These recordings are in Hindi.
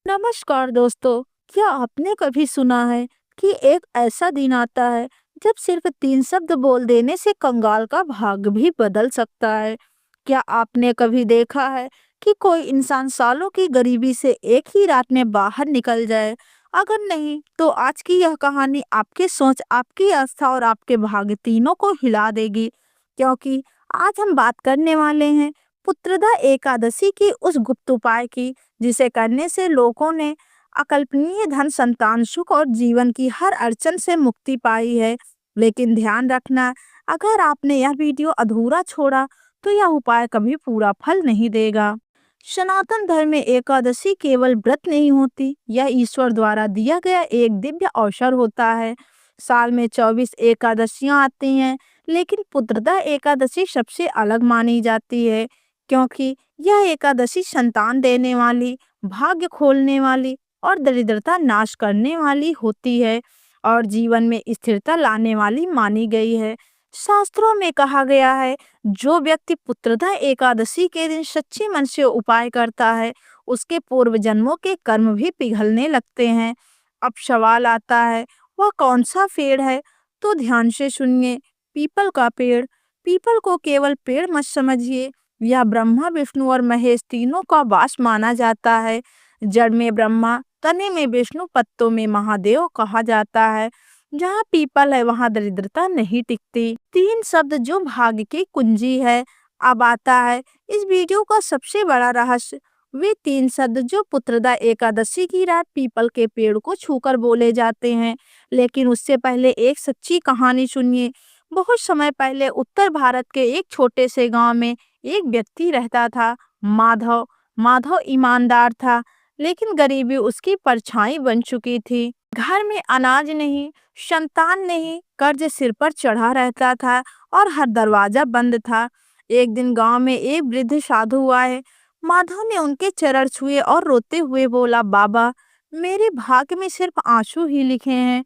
नमस्कार दोस्तों। क्या आपने कभी सुना है कि एक ऐसा दिन आता है जब सिर्फ 3 शब्द बोल देने से कंगाल का भाग्य भी बदल सकता है। क्या आपने कभी देखा है कि कोई इंसान सालों की गरीबी से एक ही रात में बाहर निकल जाए? अगर नहीं तो आज की यह कहानी आपकी सोच, आपकी आस्था और आपके भाग्य तीनों को हिला देगी। क्योंकि आज हम बात करने वाले हैं पुत्रदा एकादशी की, उस गुप्त उपाय की जिसे करने से लोगों ने अकल्पनीय धन, संतान सुख और जीवन की हर अड़चन से मुक्ति पाई है। लेकिन ध्यान रखना, अगर आपने यह वीडियो अधूरा छोड़ा तो यह उपाय कभी पूरा फल नहीं देगा। सनातन धर्म में एकादशी केवल व्रत नहीं होती, यह ईश्वर द्वारा दिया गया एक दिव्य अवसर होता है। साल में 24 एकादशियां आती हैं, लेकिन पुत्रदा एकादशी सबसे अलग मानी जाती है, क्योंकि यह एकादशी संतान देने वाली, भाग्य खोलने वाली और दरिद्रता नाश करने वाली होती है और जीवन में स्थिरता लाने वाली मानी गई है। शास्त्रों में कहा गया है, जो व्यक्ति पुत्रदा एकादशी के दिन सच्चे मन से उपाय करता है, उसके पूर्व जन्मों के कर्म भी पिघलने लगते हैं। अब सवाल आता है, वह कौन सा पेड़ है? तो ध्यान से सुनिए, पीपल का पेड़। पीपल को केवल पेड़ मत समझिए, यह ब्रह्मा, विष्णु और महेश तीनों का वास माना जाता है। जड़ में ब्रह्मा, तने में विष्णु, पत्तों में महादेव कहा जाता है। जहाँ पीपल है वहाँ दरिद्रता नहीं टिकती। 3 शब्द जो भाग्य की कुंजी है। अब आता है इस वीडियो का सबसे बड़ा रहस्य, वे 3 शब्द जो पुत्रदा एकादशी की रात पीपल के पेड़ को छूकर बोले जाते हैं। लेकिन उससे पहले एक सच्ची कहानी सुनिए। बहुत समय पहले उत्तर भारत के एक छोटे से गांव में एक व्यक्ति रहता था, माधव। माधव ईमानदार था, लेकिन गरीबी उसकी परछाई बन चुकी थी। घर में अनाज नहीं, संतान नहीं, कर्ज सिर पर चढ़ा रहता था और हर दरवाजा बंद था। एक दिन गांव में एक वृद्ध साधु आए। माधव ने उनके चरण छुए और रोते हुए बोला, बाबा, मेरे भाग्य में सिर्फ आंसू ही लिखे हैं।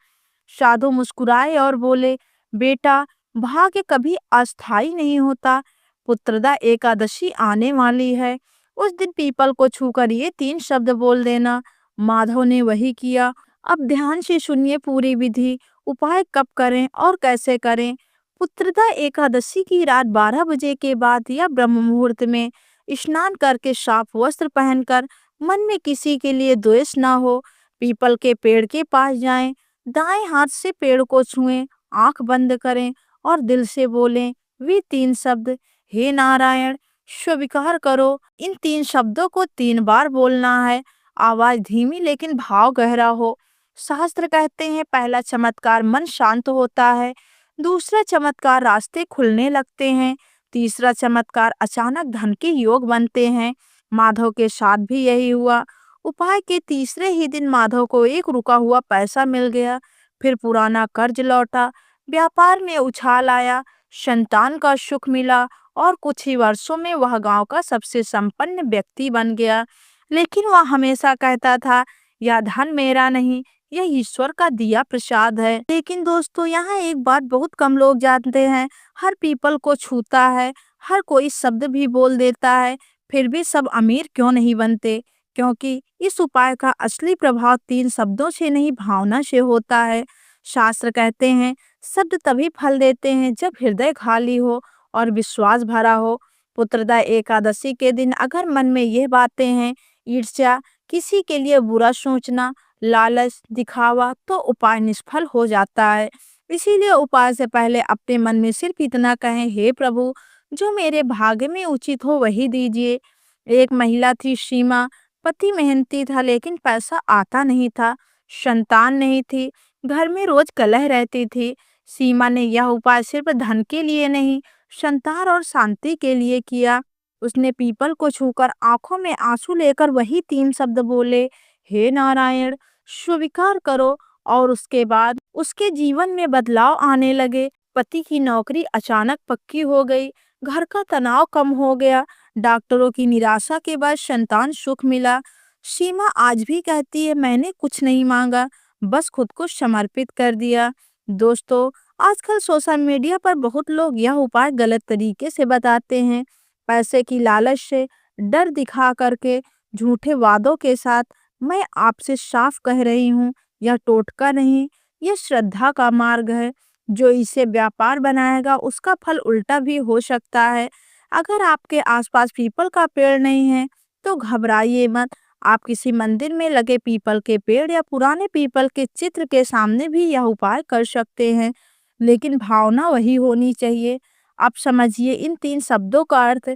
साधु मुस्कुराए और बोले, बेटा, भाग्य कभी अस्थाई नहीं होता। पुत्रदा एकादशी आने वाली है, उस दिन पीपल को छूकर ये 3 शब्द बोल देना। माधव ने वही किया। अब ध्यान से सुनिए पूरी विधि, उपाय कब करें और कैसे करें। पुत्रदा एकादशी की रात 12 बजे के बाद या ब्रह्म मुहूर्त में स्नान करके साफ वस्त्र पहनकर, मन में किसी के लिए द्वेष ना हो, पीपल के पेड़ के पास जाएं, दाएं हाथ से पेड़ को छुएं, आंख बंद करें और दिल से बोलें वे 3 शब्द, हे नारायण, स्वीकार करो। इन 3 शब्दों को 3 बार बोलना है। आवाज धीमी लेकिन भाव गहरा हो। शास्त्र कहते हैं, पहला चमत्कार मन शांत होता है, दूसरा चमत्कार रास्ते खुलने लगते हैं, तीसरा चमत्कार अचानक धन के योग बनते हैं। माधव के साथ भी यही हुआ। उपाय के तीसरे ही दिन माधव को एक रुका हुआ पैसा मिल गया। फिर पुराना कर्ज लौटा, व्यापार में उछाल आया, संतान का सुख मिला और कुछ ही वर्षों में वह गांव का सबसे संपन्न व्यक्ति बन गया। लेकिन वह हमेशा कहता था, यह धन मेरा नहीं, यह ईश्वर का दिया प्रसाद है। लेकिन दोस्तों, यहाँ एक बात बहुत कम लोग जानते हैं, हर पीपल को छूता है, हर कोई शब्द भी बोल देता है, फिर भी सब अमीर क्यों नहीं बनते? क्योंकि इस उपाय का असली प्रभाव 3 शब्दों से नहीं, भावना से होता है। शास्त्र कहते हैं, शब्द तभी फल देते हैं जब हृदय खाली हो और विश्वास भरा हो। पुत्रदा एकादशी के दिन अगर मन में ये बातें हैं, ईर्ष्या, किसी के लिए बुरा सोचना, लालच, दिखावा, तो उपाय निष्फल हो जाता है। इसीलिए उपाय से पहले अपने मन में सिर्फ इतना कहें, हे प्रभु, जो मेरे भाग्य में उचित हो वही दीजिए। एक महिला थी, सीमा। पति मेहनती था, लेकिन पैसा आता नहीं था। संतान नहीं थी, घर में रोज कलह रहती थी। सीमा ने यह उपाय सिर्फ धन के लिए नहीं, संतान और शांति के लिए किया। उसने पीपल को छूकर आंखों में आंसू लेकर वही 3 शब्द बोले, हे नारायण, स्वीकार करो। और उसके बाद उसके जीवन में बदलाव आने लगे। पति की नौकरी अचानक पक्की हो गई, घर का तनाव कम हो गया, डॉक्टरों की निराशा के बाद संतान सुख मिला। सीमा आज भी कहती है, मैंने कुछ नहीं मांगा, बस खुद को समर्पित कर दिया। दोस्तों, आजकल सोशल मीडिया पर बहुत लोग यह उपाय गलत तरीके से बताते हैं, पैसे की लालच से, डर दिखा करके, झूठे वादों के साथ। मैं आपसे साफ कह रही हूँ, यह टोटका नहीं, यह श्रद्धा का मार्ग है। जो इसे व्यापार बनाएगा उसका फल उल्टा भी हो सकता है। अगर आपके आसपास पीपल का पेड़ नहीं है तो घबराइए मत। आप किसी मंदिर में लगे पीपल के पेड़ या पुराने पीपल के चित्र के सामने भी यह उपाय कर सकते हैं, लेकिन भावना वही होनी चाहिए। आप समझिए इन 3 शब्दों का अर्थ।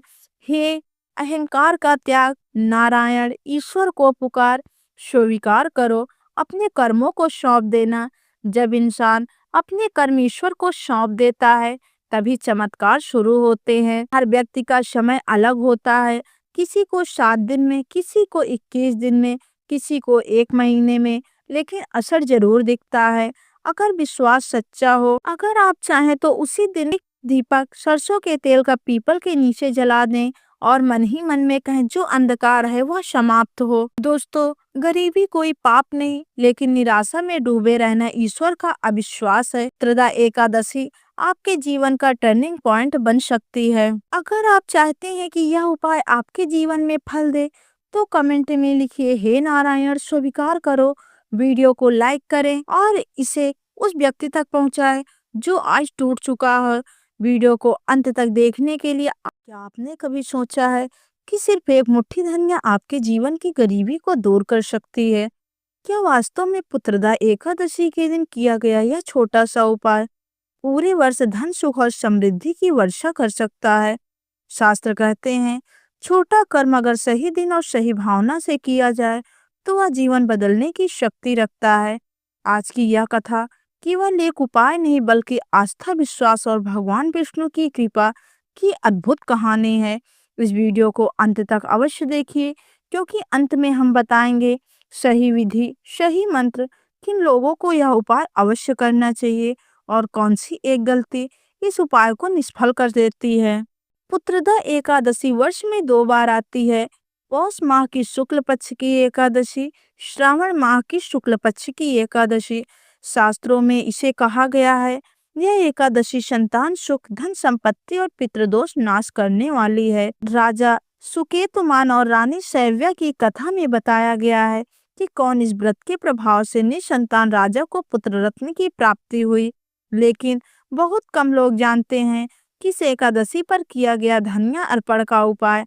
हे अहंकार का त्याग, नारायण ईश्वर को पुकार, स्वीकार करो, अपने कर्मों को सौंप देना। जब इंसान अपने कर्म ईश्वर को सौंप देता है तभी चमत्कार शुरू होते हैं। हर व्यक्ति का समय अलग होता है, किसी को 7 दिन में, किसी को 21 दिन में, किसी को 1 महीने में, लेकिन असर जरूर दिखता है अगर विश्वास सच्चा हो। अगर आप चाहें तो उसी दिन एक दीपक सरसों के तेल का पीपल के नीचे जला दें और मन ही मन में कहें जो अंधकार है वह समाप्त हो। दोस्तों, गरीबी कोई पाप नहीं, लेकिन निराशा में डूबे रहना ईश्वर का अविश्वास है। त्रिदा एकादशी आपके जीवन का टर्निंग पॉइंट बन सकती है। अगर आप चाहते हैं कि यह उपाय आपके जीवन में फल दे तो कमेंट में लिखिए हे नारायण स्वीकार करो। वीडियो को लाइक करें और इसे उस व्यक्ति तक पहुंचाएं जो आज टूट चुका है। वीडियो को अंत तक देखने के लिए क्या आपने कभी सोचा है कि सिर्फ एक मुट्ठी धनिया आपके जीवन की गरीबी को दूर कर सकती है? क्या वास्तव में पुत्रदा एकादशी के दिन किया गया यह छोटा सा उपाय पूरे वर्ष धन सुख और समृद्धि की वर्षा कर सकता है? शास्त्र कहते हैं छोटा कर्म अगर सही दिन और सही भावना से किया जाए तो वह जीवन बदलने की शक्ति रखता है। आज की यह कथा केवल एक उपाय नहीं बल्कि आस्था, विश्वास और भगवान विष्णु की कृपा की अद्भुत कहानी है। इस वीडियो को अंत तक अवश्य देखिए, क्योंकि अंत में हम बताएंगे सही विधि, सही मंत्र, किन लोगों को यह उपाय अवश्य करना चाहिए और कौन सी एक गलती इस उपाय को निष्फल कर देती है। पुत्रदा एकादशी वर्ष में 2 बार आती है, पौष माह की शुक्ल पक्ष की एकादशी, श्रावण माह की शुक्ल पक्ष की एकादशी। शास्त्रों में इसे कहा गया है यह एकादशी संतान सुख, धन संपत्ति और पितृदोष नाश करने वाली है। राजा सुकेतुमान और रानी शैव्या की कथा में बताया गया है कि कौन इस व्रत के प्रभाव से निसंतान राजा को पुत्र रत्न की प्राप्ति हुई, लेकिन बहुत कम लोग जानते हैं कि इस एकादशी पर किया गया धनिया अर्पण का उपाय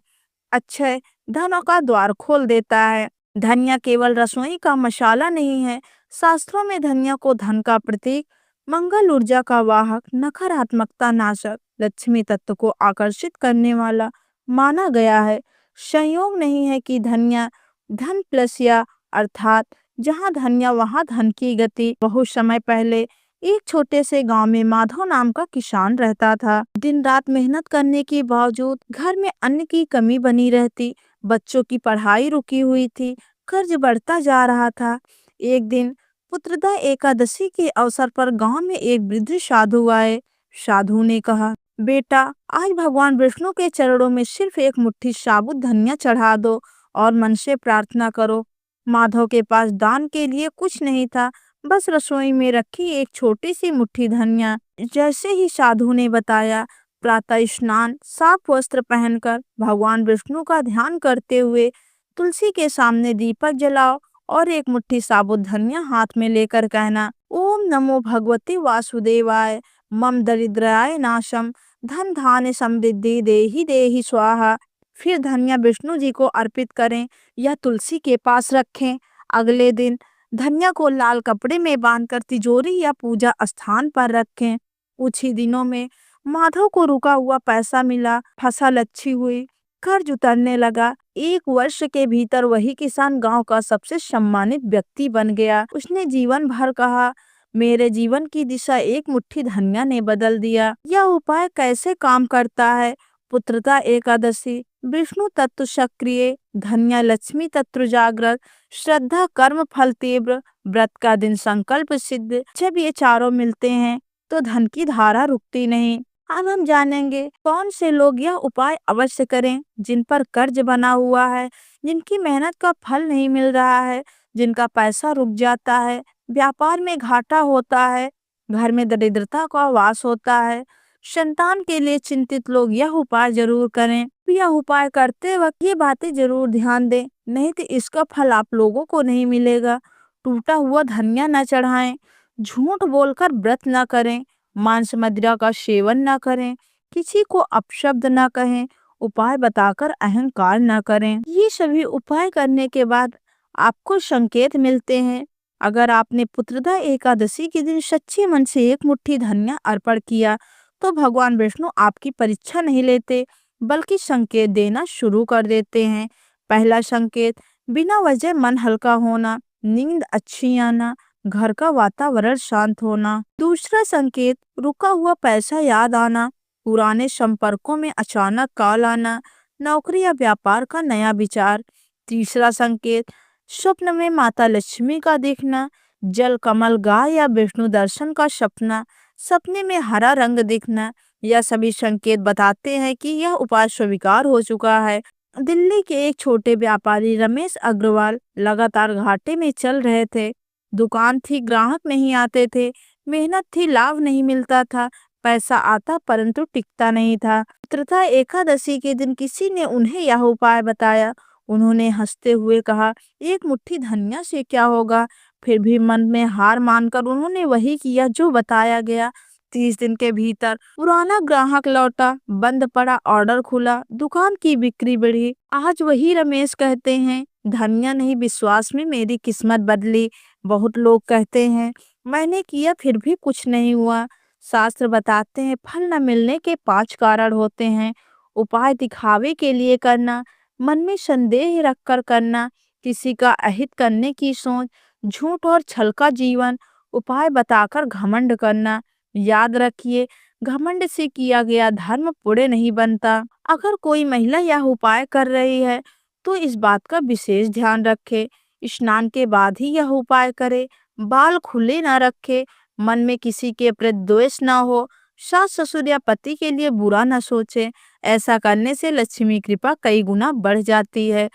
अक्षय धनों का द्वार खोल देता है। धनिया केवल रसोई का मसाला नहीं है, शास्त्रों में धनिया को धन का प्रतीक, मंगल ऊर्जा का वाहक, नकारात्मकता नाशक, लक्ष्मी तत्व को आकर्षित करने वाला माना गया है। संयोग नहीं है कि धनिया धन प्लस या अर्थात जहाँ धनिया वहाँ धन की गति। बहुत समय पहले एक छोटे से गांव में माधव नाम का किसान रहता था। दिन रात मेहनत करने के बावजूद घर में अन्न की कमी बनी रहती, बच्चों की पढ़ाई रुकी हुई थी, कर्ज बढ़ता जा रहा था। एक दिन पुत्रदा एकादशी के अवसर पर गांव में एक वृद्ध साधु आए। साधु ने कहा, बेटा आज भगवान विष्णु के चरणों में सिर्फ एक मुट्ठी साबुत धनिया चढ़ा दो और मन से प्रार्थना करो। माधव के पास दान के लिए कुछ नहीं था, बस रसोई में रखी एक छोटी सी मुट्ठी धनिया। जैसे ही साधु ने बताया, प्रातः स्नान, साफ वस्त्र पहनकर भगवान विष्णु का ध्यान करते हुए तुलसी के सामने दीपक जलाओ और एक मुट्ठी साबुत धनिया हाथ में लेकर कहना, ओम नमो भगवती वासुदेवाय, मम दरिद्राय नाशम, धन धान्य समृद्धि देहि देहि स्वाहा। फिर धनिया विष्णु जी को अर्पित करें या तुलसी के पास रखें। अगले दिन धनिया को लाल कपड़े में बांधकर तिजोरी या पूजा स्थान पर रखें। कुछ ही दिनों में माधव को रुका हुआ पैसा मिला, फसल अच्छी हुई, कर्ज उतरने लगा। 1 वर्ष के भीतर वही किसान गांव का सबसे सम्मानित व्यक्ति बन गया। उसने जीवन भर कहा, मेरे जीवन की दिशा एक मुट्ठी धनिया ने बदल दिया। यह उपाय कैसे काम करता है? पुत्रदा एकादशी, विष्णु तत्व सक्रिय, धनिया लक्ष्मी तत्व जागृत, श्रद्धा कर्म फल तीव्र, व्रत का दिन संकल्प सिद्ध। जब ये चारों मिलते हैं तो धन की धारा रुकती नहीं। अब हम जानेंगे कौन से लोग यह उपाय अवश्य करें। जिन पर कर्ज बना हुआ है, जिनकी मेहनत का फल नहीं मिल रहा है, जिनका पैसा रुक जाता है, व्यापार में घाटा होता है, घर में दरिद्रता का वास होता है, संतान के लिए चिंतित लोग यह उपाय जरूर करें। यह उपाय करते वक्त ये बातें जरूर ध्यान दें, नहीं तो इसका फल आप लोगों को नहीं मिलेगा। टूटा हुआ धनिया न चढ़ाएं, झूठ बोलकर व्रत न करें, मांस मदिरा का सेवन न करें, किसी को अपशब्द न कहें, उपाय बताकर अहंकार न करें। ये सभी उपाय करने के बाद आपको संकेत मिलते हैं। अगर आपने पुत्रदा एकादशी के दिन सच्चे मन से एक मुट्ठी धनिया अर्पण किया तो भगवान विष्णु आपकी परीक्षा नहीं लेते, बल्कि संकेत देना शुरू कर देते हैं। पहला संकेत, बिना वजह मन हल्का होना, नींद अच्छी आना, घर का वातावरण शांत होना। दूसरा संकेत, रुका हुआ पैसा याद आना, पुराने संपर्कों में अचानक कॉल आना, नौकरी या व्यापार का नया विचार। तीसरा संकेत, स्वप्न में माता लक्ष्मी का दिखना, जल कमल गाय या विष्णु दर्शन का सपना, सपने में हरा रंग दिखना। यह सभी संकेत बताते हैं कि यह उपाय स्वीकार हो चुका है। दिल्ली के एक छोटे व्यापारी रमेश अग्रवाल लगातार घाटे में चल रहे थे। दुकान थी, ग्राहक नहीं आते थे, मेहनत थी, लाभ नहीं मिलता था, पैसा आता परंतु टिकता नहीं था। तथा एकादशी के दिन किसी ने उन्हें यह उपाय बताया। उन्होंने हंसते हुए कहा, एक मुट्ठी धनिया से क्या होगा। फिर भी मन में हार मानकर उन्होंने वही किया जो बताया गया। 30 दिन के भीतर पुराना ग्राहक लौटा, बंद पड़ा ऑर्डर खुला, दुकान की बिक्री बढ़ी। आज वही रमेश कहते हैं, धनिया नहीं विश्वास में मेरी किस्मत बदली। बहुत लोग कहते हैं मैंने किया फिर भी कुछ नहीं हुआ। शास्त्र बताते हैं फल न मिलने के 5 कारण होते हैं। उपाय दिखावे के लिए करना, मन में संदेह रखकर करना, किसी का अहित करने की सोच, झूठ और छल का जीवन, उपाय बताकर घमंड करना। याद रखिए, घमंड से किया गया धर्म पुण्य नहीं बनता। अगर कोई महिला यह उपाय कर रही है तो इस बात का विशेष ध्यान रखे, स्नान के बाद ही यह उपाय करे, बाल खुले ना रखे, मन में किसी के प्रति द्वेष ना हो, सास ससुर या पति के लिए बुरा ना सोचे। ऐसा करने से लक्ष्मी कृपा कई गुना बढ़ जाती है।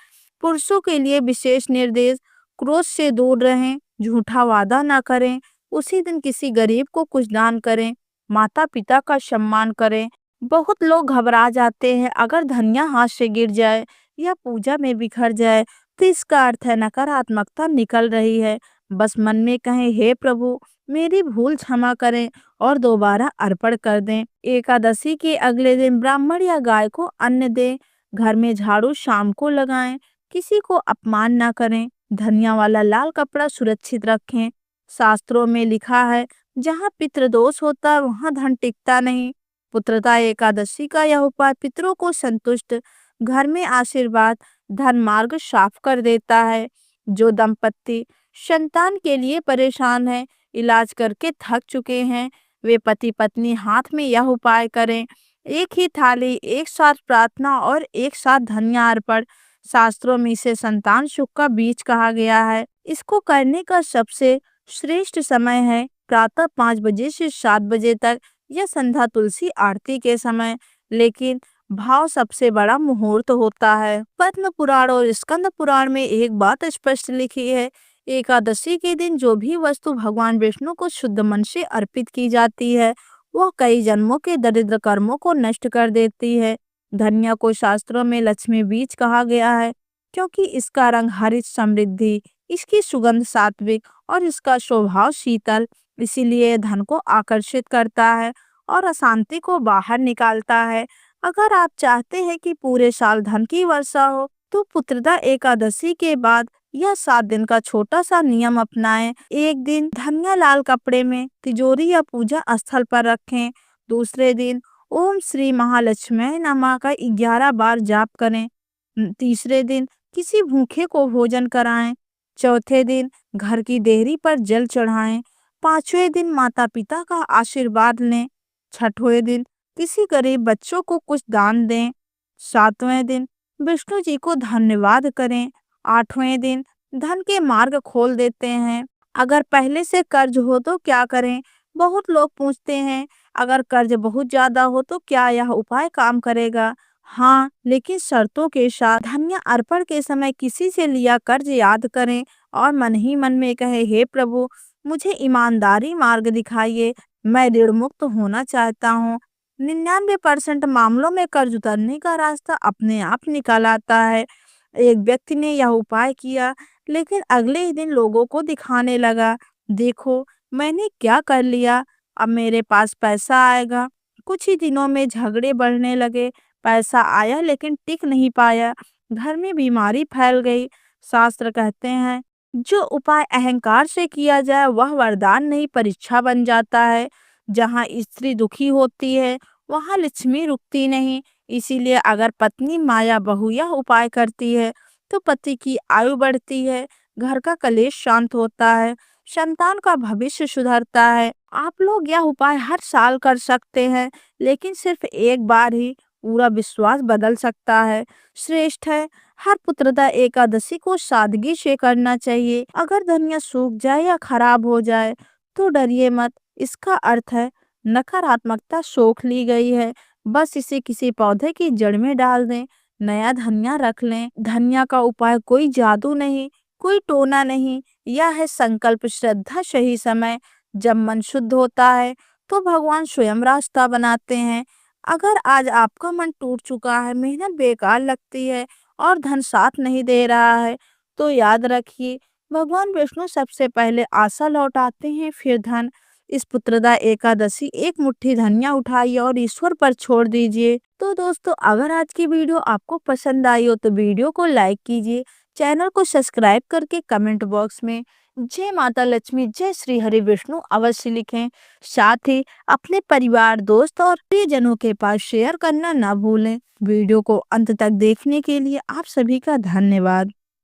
पुरुषों के लिए विशेष निर्देश, क्रोध से दूर रहें, झूठा वादा ना करें, उसी दिन किसी गरीब को कुछ दान करें, माता पिता का सम्मान करें। बहुत लोग घबरा जाते हैं, अगर धनिया हाथ से गिर जाए या पूजा में बिखर जाए तो इसका अर्थ है नकारात्मकता निकल रही है। बस मन में कहें, हे प्रभु मेरी भूल क्षमा करें और दोबारा अर्पण कर दें। एकादशी के अगले दिन ब्राह्मण या गाय को अन्न दें, घर में झाड़ू शाम को लगाएं, किसी को अपमान ना करें, धनिया वाला लाल कपड़ा सुरक्षित रखें। शास्त्रों में लिखा है, जहाँ पितृदोष होता है वहाँ धन टिकता नहीं। पुत्रदा एकादशी का यह उपाय पितरों को संतुष्ट, घर में आशीर्वाद, धन मार्ग साफ कर देता है। जो दंपत्ति संतान के लिए परेशान है, इलाज करके थक चुके हैं, वे पति पत्नी हाथ में यह उपाय करें। एक ही थाली, एक साथ प्रार्थना और एक साथ धनिया अर्पण। शास्त्रों में इसे संतान सुख का बीज कहा गया है। इसको करने का सबसे श्रेष्ठ समय है प्रातः 5 बजे से 7 बजे तक या संध्या तुलसी आरती के समय, लेकिन भाव सबसे बड़ा मुहूर्त होता है। पद्म पुराण और स्कंद पुराण में एक बात स्पष्ट लिखी है, एकादशी के दिन जो भी वस्तु भगवान विष्णु को शुद्ध मन से अर्पित की जाती है वह कई जन्मों के दरिद्र कर्मों को नष्ट कर देती है। धनिया को शास्त्रों में लक्ष्मी बीज कहा गया है क्योंकि इसका रंग हरित समृद्धि, इसकी सुगंध सात्विक और इसका स्वभाव शीतल, इसीलिए धन को आकर्षित करता है और अशांति को बाहर निकालता है। अगर आप चाहते हैं कि पूरे साल धन की वर्षा हो तो पुत्रदा एकादशी के बाद यह 7 दिन का छोटा सा नियम अपनाएं। एक दिन धनिया लाल कपड़े में तिजोरी या पूजा स्थल पर रखें। दूसरे दिन ओम श्री महालक्ष्मी नमः का 11 बार जाप करें। तीसरे दिन किसी भूखे को भोजन कराएं। चौथे दिन घर की देहरी पर जल चढ़ाएं। पांचवें दिन माता पिता का आशीर्वाद लें। छठवें दिन किसी गरीब बच्चों को कुछ दान दें। सातवें दिन विष्णु जी को धन्यवाद करें। आठवें दिन धन के मार्ग खोल देते हैं। अगर पहले से कर्ज हो तो क्या करें? बहुत लोग पूछते हैं, अगर कर्ज बहुत ज्यादा हो तो क्या यह उपाय काम करेगा? हाँ, लेकिन शर्तों के साथ। धन्य अर्पण के समय किसी से लिया कर्ज याद करें और मन ही मन में कहे, हे प्रभु मुझे ईमानदारी मार्ग दिखाइए, मैं ऋण मुक्त होना चाहता हूँ। 99% मामलों में कर्ज उतरने का रास्ता अपने आप निकल आता है। एक व्यक्ति ने यह उपाय किया, लेकिन अगले ही दिन लोगों को दिखाने लगा, देखो मैंने क्या कर लिया, अब मेरे पास पैसा आएगा। कुछ ही दिनों में झगड़े बढ़ने लगे, पैसा आया लेकिन टिक नहीं पाया, घर में बीमारी फैल गई। शास्त्र कहते हैं, जो उपाय अहंकार से किया जाए वह वरदान नहीं परीक्षा बन जाता है। जहाँ स्त्री दुखी होती है वहाँ लक्ष्मी रुकती नहीं। इसीलिए अगर पत्नी माया बहू यह उपाय करती है तो पति की आयु बढ़ती है, घर का कलेश शांत होता है, संतान का भविष्य सुधरता है। आप लोग यह उपाय हर साल कर सकते हैं, लेकिन सिर्फ एक बार ही पूरा विश्वास बदल सकता है। श्रेष्ठ है, हर पुत्रदा एकादशी को सादगी से करना चाहिए। अगर धनिया सूख जाए या खराब हो जाए तो डरिए मत, इसका अर्थ है नकारात्मकता सोख ली गई है। बस इसे किसी पौधे की जड़ में डाल दें, नया धनिया रख लें। धनिया का उपाय कोई जादू नहीं, कोई टोना नहीं, यह है संकल्प, श्रद्धा, सही समय। जब मन शुद्ध होता है तो भगवान स्वयं रास्ता बनाते हैं। अगर आज आपका मन टूट चुका है, मेहनत बेकार लगती है और धन साथ नहीं दे रहा है, तो याद रखिए भगवान विष्णु सबसे पहले आशा लौटाते हैं, फिर धन। इस पुत्रदा एकादशी एक मुट्ठी धनिया उठाइए और ईश्वर पर छोड़ दीजिए। तो दोस्तों, अगर आज की वीडियो आपको पसंद आई हो तो वीडियो को लाइक कीजिए, चैनल को सब्सक्राइब करके कमेंट बॉक्स में जय माता लक्ष्मी, जय श्री हरि विष्णु अवश्य लिखें। साथ ही अपने परिवार, दोस्त और प्रियजनों के पास शेयर करना ना भूलें। वीडियो को अंत तक देखने के लिए आप सभी का धन्यवाद।